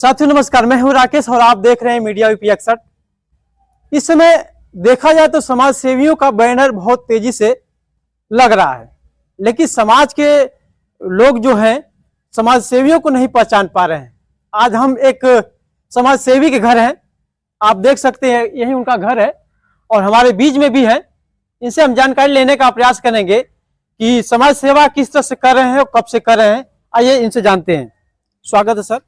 साथियों नमस्कार, मैं हूं राकेश और आप देख रहे हैं मीडिया यूपी 61। इस समय देखा जाए तो समाज सेवियों का बैनर बहुत तेजी से लग रहा है, लेकिन समाज के लोग जो हैं समाज सेवियों को नहीं पहचान पा रहे हैं। आज हम एक समाज सेवी के घर हैं, आप देख सकते हैं यही उनका घर है और हमारे बीच में भी है। इनसे हम जानकारी लेने का प्रयास करेंगे कि समाज सेवा किस तरह से कर रहे हैं और कब से कर रहे हैं। आइए इनसे जानते हैं। स्वागत है सर,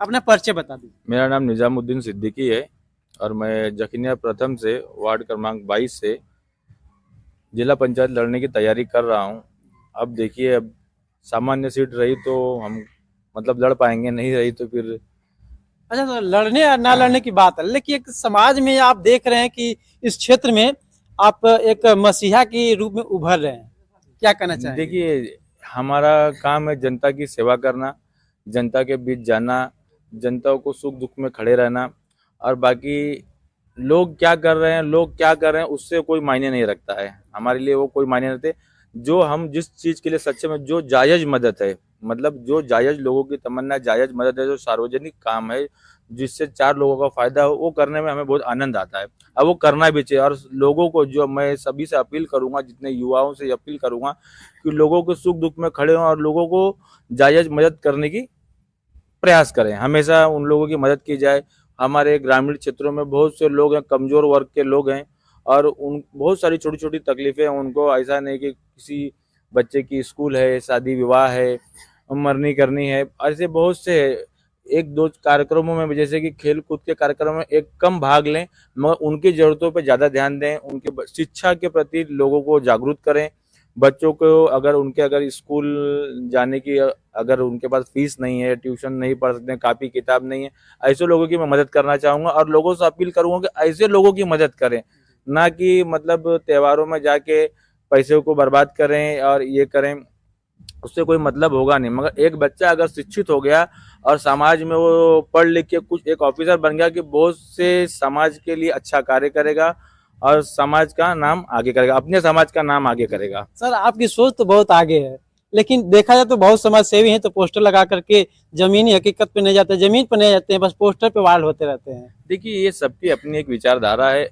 अपना परिचय बता दीजिए। मेरा नाम निजामुद्दीन सिद्दीकी है और मैं जखनिया प्रथम से वार्ड क्रमांक 22 से जिला पंचायत लड़ने की तैयारी कर रहा हूं। अब देखिए, अब सामान्य सीट रही तो हम लड़ पाएंगे, नहीं रही तो फिर अच्छा, तो लड़ने या ना लड़ने की बात है, लेकिन एक समाज में आप देख रहे हैं कि इस क्षेत्र में आप एक मसीहा के रूप में उभर रहे हैं, क्या कहना चाहेंगे? देखिए, हमारा काम है जनता की सेवा करना, जनता के बीच जाना, जनता को सुख दुख में खड़े रहना। और बाकी लोग क्या कर रहे हैं, लोग क्या कर रहे हैं, उससे कोई मायने नहीं रखता है। हमारे लिए वो कोई मायने नहीं रखते। जो हम जिस चीज के लिए सच्चे में जो जायज मदद है, जो जायज लोगों की तमन्ना, जायज मदद है, जो सार्वजनिक काम है, जिससे 4 लोगों का फायदा हो, वो करने में हमें बहुत आनंद आता है। अब वो करना भी चाहिए। और लोगों को, जो मैं सभी से अपील करूंगा, जितने युवाओं से अपील करूंगा कि लोगों के सुख दुख में खड़े हों और लोगों को जायज मदद करने की प्रयास करें। हमेशा उन लोगों की मदद की जाए। हमारे ग्रामीण क्षेत्रों में बहुत से लोग हैं, कमजोर वर्ग के लोग हैं, और उन बहुत सारी छोटी छोटी तकलीफें हैं उनको। ऐसा नहीं कि किसी बच्चे की स्कूल है, शादी विवाह है, मरनी करनी है, ऐसे बहुत से एक दो कार्यक्रमों में, जैसे कि खेल कूद के कार्यक्रमों में एक कम भाग लें, मगर उनकी जरूरतों पर ज़्यादा ध्यान दें। उनके शिक्षा के प्रति लोगों को जागरूक करें। बच्चों को अगर स्कूल जाने की, अगर उनके पास फीस नहीं है, ट्यूशन नहीं पढ़ सकते, कापी किताब नहीं है, ऐसे लोगों की मैं मदद करना चाहूँगा। और लोगों से अपील करूँगा कि ऐसे लोगों की मदद करें, ना कि त्योहारों में जाके पैसे को बर्बाद करें और ये करें, उससे कोई मतलब होगा नहीं। मगर एक बच्चा अगर शिक्षित हो गया और समाज में वो पढ़ लिख के कुछ एक ऑफिसर बन गया, कि बहुत से समाज के लिए अच्छा कार्य करेगा और समाज का नाम आगे करेगा, अपने समाज का नाम आगे करेगा। सर, आपकी सोच तो बहुत आगे है, लेकिन देखा जाए तो बहुत समाज सेवी हैं तो पोस्टर लगा करके जमीनी हकीकत पे नहीं जाते, जमीन पे नहीं जाते हैं, बस पोस्टर पे वायरल होते रहते हैं। देखिए, ये सबकी अपनी एक विचारधारा है।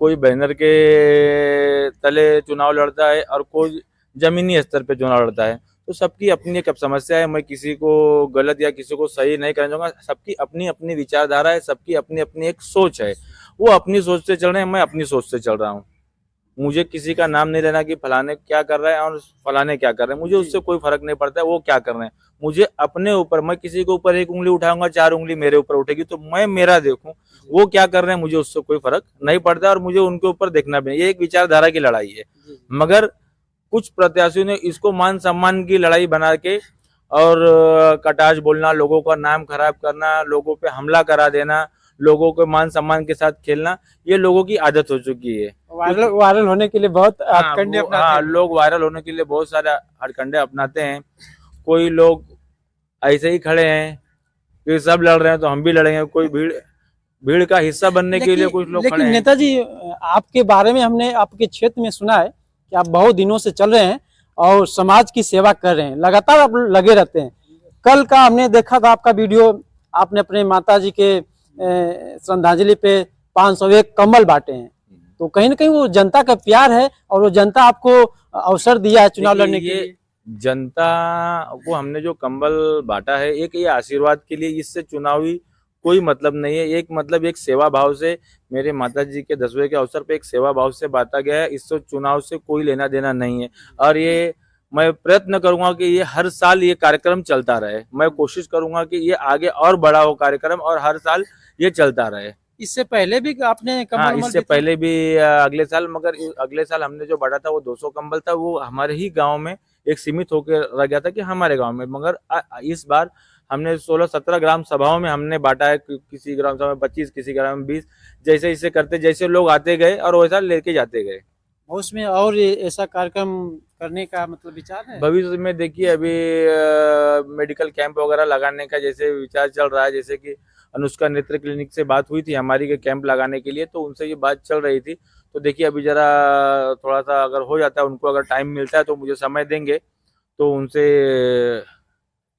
कोई बैनर के तले चुनाव लड़ता है और कोई जमीनी स्तर पे चुनाव लड़ता है। तो सबकी अपनी एक समस्या है। मैं किसी को गलत या किसी को सही नहीं कहना चाहूंगा। सबकी अपनी अपनी विचारधारा है, सबकी अपनी अपनी एक सोच है। वो अपनी सोच से चल रहे हैं, मैं अपनी सोच से चल रहा हूँ। मुझे किसी का नाम नहीं लेना कि फलाने क्या कर रहा है और फलाने क्या कर रहे हैं, मुझे उससे कोई फर्क नहीं पड़ता है वो क्या कर रहे हैं। मुझे अपने ऊपर, मैं किसी के ऊपर एक उंगली उठाऊंगा, 4 उंगली मेरे ऊपर उठेगी, तो मैं मेरा देखूं, वो क्या कर रहे हैं मुझे उससे कोई फर्क नहीं पड़ता और मुझे उनके ऊपर देखना भी नहीं। ये एक विचारधारा की लड़ाई है। मगर कुछ प्रत्याशियों ने इसको मान सम्मान की लड़ाई बना के और कटाक्ष बोलना, लोगों का नाम खराब करना, लोगों पे हमला करा देना, लोगों को मान सम्मान के साथ खेलना, ये लोगों की आदत हो चुकी है। वायरल होने के लिए बहुत हथकंडे अपनाते हैं। लोग वायरल होने के लिए बहुत सारे हथकंडे अपनाते हैं। कोई लोग ऐसे ही खड़े हैं कि सब लड़ रहे हैं तो हम भी लड़ेंगे। कोई भीड़ का हिस्सा बनने के लिए कुछ लोग खड़े हैं। लेकिन नेताजी, आपके बारे में हमने आपके क्षेत्र में सुना है कि आप बहुत दिनों से चल रहे हैं और समाज की सेवा कर रहे हैं, लगातार आप लगे रहते हैं। कल का हमने देखा था आपका वीडियो, आपने अपने माताजी के श्रद्धांजलि पे 501 कंबल बांटे हैं। तो कहीं ना कहीं वो जनता का प्यार है और वो जनता आपको अवसर दिया है चुनाव लड़ने के लिए। जनता को हमने जो कंबल बांटा है, एक ये आशीर्वाद के लिए, इससे चुनावी कोई मतलब नहीं है। एक सेवा भाव से, मेरे माताजी के 10वें के अवसर पे एक सेवा भाव से बांटा गया है। इससे चुनाव से कोई लेना देना नहीं है। और ये मैं प्रयत्न करूंगा कि ये हर साल ये कार्यक्रम चलता रहे। मैं कोशिश करूंगा कि ये आगे और बड़ा हो कार्यक्रम और हर साल ये चलता रहे। इससे पहले भी आपने कंबल? इससे पहले भी अगले साल, मगर अगले साल हमने जो बांटा था वो 200 कंबल था। वो हमारे ही गांव में एक सीमित होकर रह गया था कि हमारे गांव में। मगर इस बार हमने 16-17 ग्राम सभाओं में हमने बांटा है। किसी ग्राम सभा में 25, किसी ग्राम में 20, जैसे इसे करते, जैसे लोग आते गए और वैसा लेके जाते गए। उसमें और ऐसा कार्यक्रम करने का विचार है भविष्य में? देखिए, अभी मेडिकल कैंप वगैरह लगाने का जैसे विचार चल रहा है। जैसे कि अनुष्का नेत्र क्लिनिक से बात हुई थी हमारी के कैंप लगाने के लिए, तो उनसे ये बात चल रही थी। तो देखिए, अभी जरा थोड़ा सा अगर हो जाता है, उनको अगर टाइम मिलता है तो मुझे समय देंगे, तो उनसे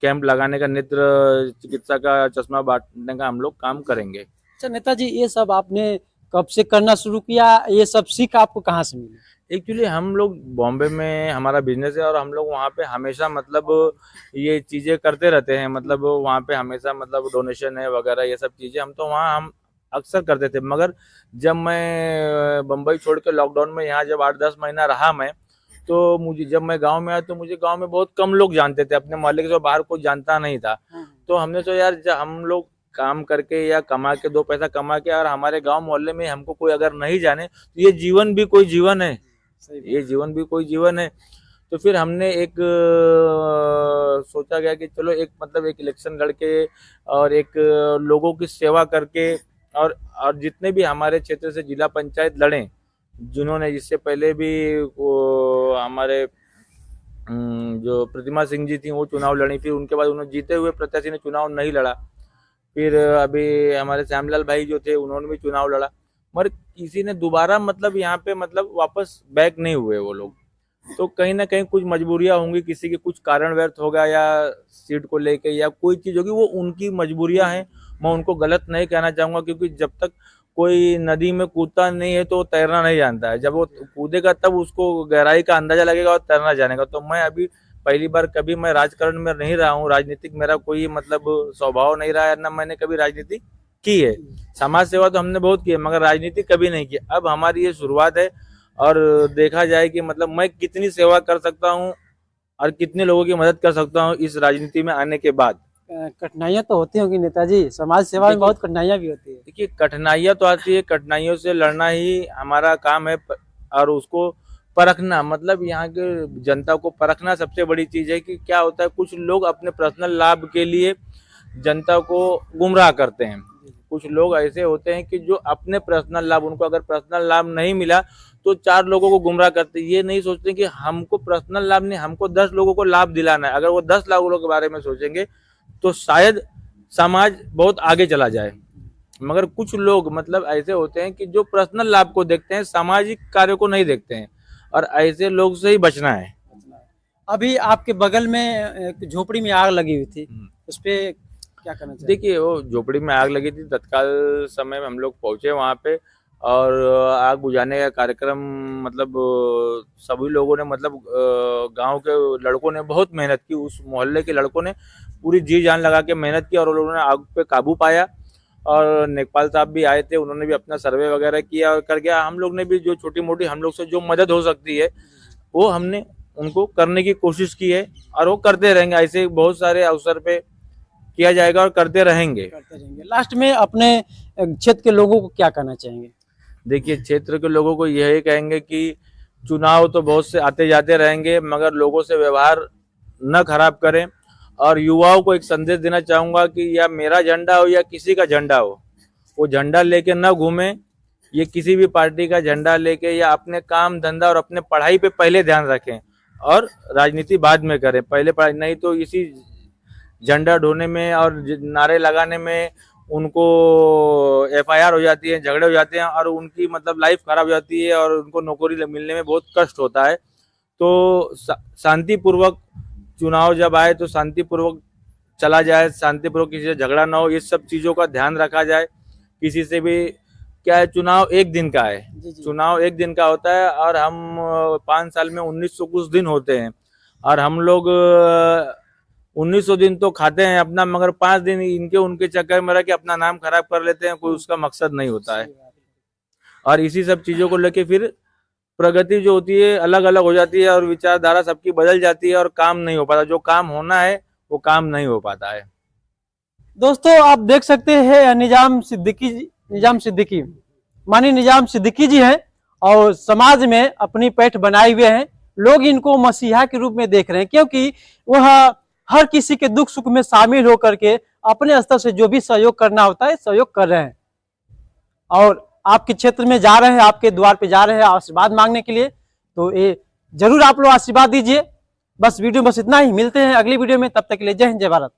कैंप लगाने का, नेत्र चिकित्सा का, चश्मा बांटने का हम लोग काम करेंगे। अच्छा नेताजी, ये सब आपने कब से करना शुरू किया? ये सब सीख आपको कहाँ से मिली? एक्चुअली हम लोग बॉम्बे में हमारा बिजनेस है और हम लोग वहाँ पे हमेशा मतलब ये चीज़ें करते रहते हैं, मतलब वहाँ पे हमेशा मतलब डोनेशन है वगैरह ये सब चीज़ें हम तो वहाँ हम अक्सर करते थे। मगर जब मैं बम्बई छोड़ के लॉकडाउन में यहाँ जब 8-10 महीना रहा मैं, तो मुझे जब मैं गांव में आया तो मुझे गांव में बहुत कम लोग जानते थे, अपने मोहल्ले के तो बाहर कोई जानता नहीं था। तो हमने तो यार जब हम लोग काम करके या कमा के 2 पैसा कमा के और हमारे गांव मोहल्ले में हमको कोई अगर नहीं जाने तो ये जीवन भी कोई जीवन है, ये जीवन भी कोई जीवन है। तो फिर हमने एक सोचा गया कि चलो एक मतलब एक इलेक्शन लड़के और एक लोगों की सेवा करके और जितने भी हमारे क्षेत्र से जिला पंचायत लड़े, जिन्होंने इससे पहले भी वो हमारे जो प्रतिमा सिंह जी थी वो चुनाव लड़ी, फिर उनके बाद उन्होंने जीते हुए प्रत्याशी ने चुनाव नहीं लड़ा। फिर अभी हमारे श्यामलाल भाई जो थे उन्होंने भी चुनाव लड़ा, मगर किसी ने दोबारा मतलब यहाँ पे मतलब वापस बैक नहीं हुए वो लोग। तो कहीं ना कहीं कुछ मजबूरियां होंगी, किसी के कुछ कारण व्यर्थ होगा या सीट को लेके या कोई चीज होगी, वो उनकी मजबूरियां हैं। मैं उनको गलत नहीं कहना चाहूंगा, क्योंकि जब तक कोई नदी में कूदता नहीं है तो वो तैरना नहीं जानता है। जब वो कूदेगा तब उसको गहराई का अंदाजा लगेगा और तैरना जानेगा। तो मैं अभी पहली बार कभी मैं राजकारण में नहीं रहा हूँ, राजनीतिक मेरा कोई मतलब स्वभाव नहीं रहा है, ना मैंने कभी राजनीति की है। समाज सेवा तो हमने बहुत की है मगर राजनीति कभी नहीं की। अब हमारी ये शुरुआत है और देखा जाए कि मतलब मैं कितनी सेवा कर सकता हूँ और कितने लोगों की मदद कर सकता हूँ इस राजनीति में आने के बाद। कठिनाइयां तो होती होंगी नेताजी, समाज सेवा में बहुत कठिनाइयां भी होती है। देखिए कठिनाइयां तो आती है, कठिनाइयों से लड़ना ही हमारा काम है और उसको परखना, मतलब यहाँ के जनता को परखना सबसे बड़ी चीज है कि क्या होता है। कुछ लोग अपने पर्सनल लाभ के लिए जनता को गुमराह करते हैं। कुछ लोग ऐसे होते हैं कि जो अपने पर्सनल लाभ, उनको अगर पर्सनल लाभ नहीं मिला तो 4 लोगों को गुमराह करते हैं। ये नहीं सोचते कि हमको पर्सनल लाभ नहीं, हमको 10 लोगों को लाभ दिलाना है। अगर वो 10 लाख लोगों के बारे में सोचेंगे तो शायद समाज बहुत आगे चला जाए। मगर कुछ लोग मतलब ऐसे होते हैं कि जो पर्सनल लाभ को देखते हैं, सामाजिक कार्यों को नहीं देखते हैं, और ऐसे लोग से ही बचना है। अभी आपके बगल में एक झोपड़ी में आग लगी हुई थी, उस पे क्या करना चाहिए? देखिए वो झोपड़ी में आग लगी थी, तत्काल समय में हम लोग पहुंचे वहां पे और आग बुझाने का कार्यक्रम मतलब सभी लोगों ने मतलब गांव के लड़कों ने बहुत मेहनत की, उस मोहल्ले के लड़कों ने पूरी जी जान लगा के मेहनत की और उन लोगों ने आग पे काबू पाया। और नेकपाल साहब भी आए थे, उन्होंने भी अपना सर्वे वगैरह किया और कर गया। हम लोग ने भी जो छोटी मोटी हम लोग से जो मदद हो सकती है वो हमने उनको करने की कोशिश की है और वो करते रहेंगे। ऐसे बहुत सारे अवसर पे किया जाएगा और करते रहेंगे। लास्ट में अपने क्षेत्र के लोगों को क्या कहना चाहेंगे? देखिए क्षेत्र के लोगों को यही कहेंगे कि चुनाव तो बहुत से आते जाते रहेंगे मगर लोगों से व्यवहार न खराब करें। और युवाओं को एक संदेश देना चाहूंगा कि या मेरा झंडा हो या किसी का झंडा हो, वो झंडा लेके न घूमे। ये किसी भी पार्टी का झंडा लेके या अपने काम धंधा और अपने पढ़ाई पे पहले ध्यान रखें और राजनीति बाद में करें। पहले पढ़ाई, नहीं तो इसी झंडा ढोने में और नारे लगाने में उनको FIR हो जाती है, झगड़े हो जाते हैं और उनकी मतलब लाइफ खराब हो जाती है और उनको नौकरी मिलने में बहुत कष्ट होता है। तो शांतिपूर्वक चुनाव जब आए तो शांतिपूर्वक चला जाए, शांतिपूर्वक किसी से झगड़ा ना हो, ये सब चीजों का ध्यान रखा जाए। किसी से भी क्या है, चुनाव एक दिन का है, चुनाव एक दिन का होता है और हम 5 साल में 1900 कुछ दिन होते हैं और हम लोग 1900 दिन तो खाते हैं अपना, मगर 5 दिन इनके उनके चक्कर में रह के अपना नाम खराब कर लेते हैं। कोई उसका मकसद नहीं होता है और इसी सब चीजों को लेके फिर प्रगति जो होती है अलग अलग हो जाती है और विचारधारा सबकी बदल जाती है और काम नहीं हो पाता। जो काम होना है वो काम नहीं हो पाता है। दोस्तों आप देख सकते हैं निजाम सिद्दीकी मानी निजाम सिद्दीकी जी हैं और समाज में अपनी पैठ बनाए हुए हैं। लोग इनको मसीहा के रूप में देख रहे हैं क्योंकि वह हर किसी के दुख सुख में शामिल होकर के अपने स्तर से जो भी सहयोग करना होता है सहयोग कर रहे हैं और आपके क्षेत्र में जा रहे हैं, आपके द्वार पे जा रहे हैं आशीर्वाद मांगने के लिए। तो ये जरूर आप लोग आशीर्वाद दीजिए। बस वीडियो बस इतना ही, मिलते हैं अगली वीडियो में, तब तक के लिए जय हिंद जय भारत।